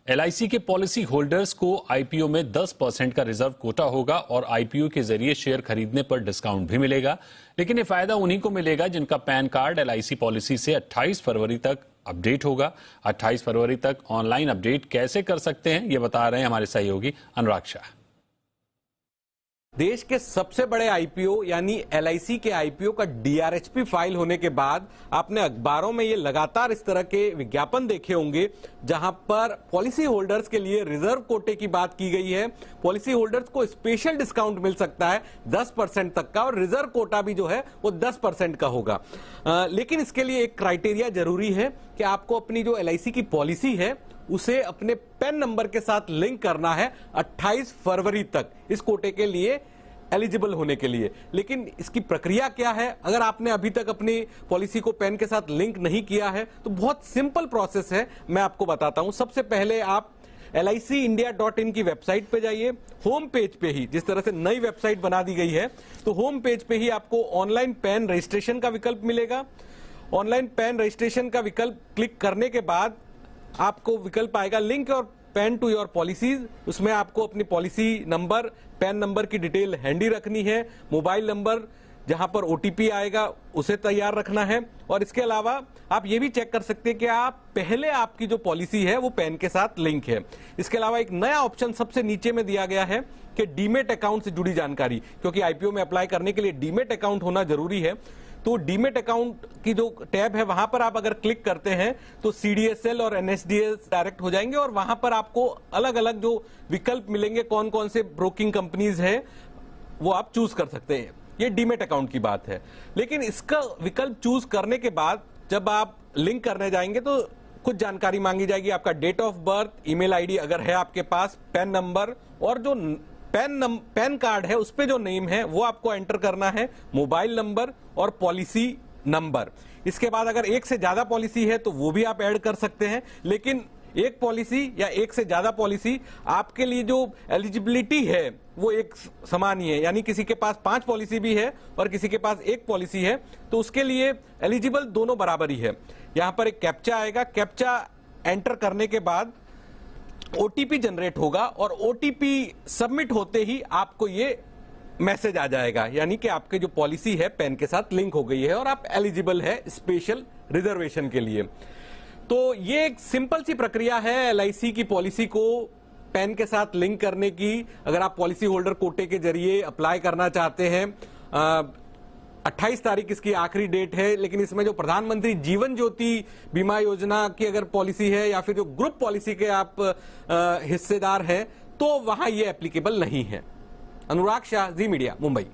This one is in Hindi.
एलआईसी के पॉलिसी होल्डर्स को आईपीओ में 10% का रिजर्व कोटा होगा और आईपीओ के जरिए शेयर खरीदने पर डिस्काउंट भी मिलेगा। लेकिन ये फायदा उन्हीं को मिलेगा जिनका पैन कार्ड एलआईसी पॉलिसी से 28 फरवरी तक अपडेट होगा। 28 फरवरी तक ऑनलाइन अपडेट कैसे कर सकते हैं, ये बता रहे हैं हमारे सहयोगी अनुराग शाह। देश के सबसे बड़े आईपीओ यानी एलआईसी के आईपीओ का डीआरएचपी फाइल होने के बाद आपने अखबारों में ये लगातार इस तरह के विज्ञापन देखे होंगे जहां पर पॉलिसी होल्डर्स के लिए रिजर्व कोटे की बात की गई है। पॉलिसी होल्डर्स को स्पेशल डिस्काउंट मिल सकता है 10% तक का और रिजर्व कोटा भी जो है वो 10% का होगा। लेकिन इसके लिए एक क्राइटेरिया जरूरी है कि आपको अपनी जो एलआईसी की पॉलिसी है उसे अपने पैन नंबर के साथ लिंक करना है 28 फरवरी तक इस कोटे के लिए एलिजिबल होने के लिए। लेकिन इसकी प्रक्रिया क्या है? अगर आपने अभी तक अपनी पॉलिसी को पैन के साथ लिंक नहीं किया है तो बहुत सिंपल प्रोसेस है, मैं आपको बताता हूं। सबसे पहले आप LICindia.in की वेबसाइट पे जाइए। होम पेज पे ही, जिस तरह से नई वेबसाइट बना दी गई है, तो होम पेज पे ही आपको ऑनलाइन पैन रजिस्ट्रेशन का विकल्प मिलेगा। ऑनलाइन पैन रजिस्ट्रेशन का विकल्प क्लिक करने के बाद आपको विकल्प आएगा लिंक और पैन टू योर पॉलिसीज। उसमें आपको अपनी पॉलिसी नंबर, पैन नंबर की डिटेल हैंडी रखनी है, मोबाइल नंबर जहां पर ओटीपी आएगा उसे तैयार रखना है। और इसके अलावा आप ये भी चेक कर सकते हैं कि आप पहले आपकी जो पॉलिसी है वो पैन के साथ लिंक है। इसके अलावा एक नया ऑप्शन सबसे नीचे में दिया गया है कि डीमेट अकाउंट से जुड़ी जानकारी, क्योंकि आईपीओ में अप्लाई करने के लिए डीमेट अकाउंट होना जरूरी है। तो डीमेट अकाउंट की जो टैब है वहां पर आप अगर क्लिक करते हैं तो सीडीएसएल और एनएसडीएल डायरेक्ट हो जाएंगे और वहां पर आपको अलग अलग जो विकल्प मिलेंगे, कौन कौन से ब्रोकिंग कंपनीज है वो आप चूज कर सकते हैं। ये डीमेट अकाउंट की बात है। लेकिन इसका विकल्प चूज करने के बाद जब आप लिंक करने जाएंगे तो कुछ जानकारी मांगी जाएगी। आपका date of birth, email ID अगर है आपके पास, पैन नंबर और जो पैन कार्ड है उस पे जो नेम है वो आपको एंटर करना है, मोबाइल नंबर और पॉलिसी नंबर। इसके बाद अगर एक से ज्यादा पॉलिसी है तो वो भी आप ऐड कर सकते हैं। लेकिन एक पॉलिसी या एक से ज्यादा पॉलिसी, आपके लिए जो एलिजिबिलिटी है वो एक समान ही है। यानी किसी के पास 5 पॉलिसी भी है और किसी के पास 1 पॉलिसी है तो उसके लिए एलिजिबल दोनों बराबर ही है। यहां पर एक कैप्चा आएगा। कैप्चा एंटर करने के बाद ओटीपी जनरेट होगा और ओटीपी सबमिट होते ही आपको ये मैसेज आ जाएगा, यानी कि आपके जो पॉलिसी है पैन के साथ लिंक हो गई है और आप एलिजिबल है स्पेशल रिजर्वेशन के लिए। तो ये एक सिंपल सी प्रक्रिया है एलआईसी की पॉलिसी को पैन के साथ लिंक करने की। अगर आप पॉलिसी होल्डर कोटे के जरिए अप्लाई करना चाहते हैं, 28 तारीख इसकी आखिरी डेट है। लेकिन इसमें जो प्रधानमंत्री जीवन ज्योति बीमा योजना की अगर पॉलिसी है या फिर जो ग्रुप पॉलिसी के आप हिस्सेदार हैं तो वहां ये एप्लीकेबल नहीं है। अनुराग शाह, जी मीडिया, मुंबई।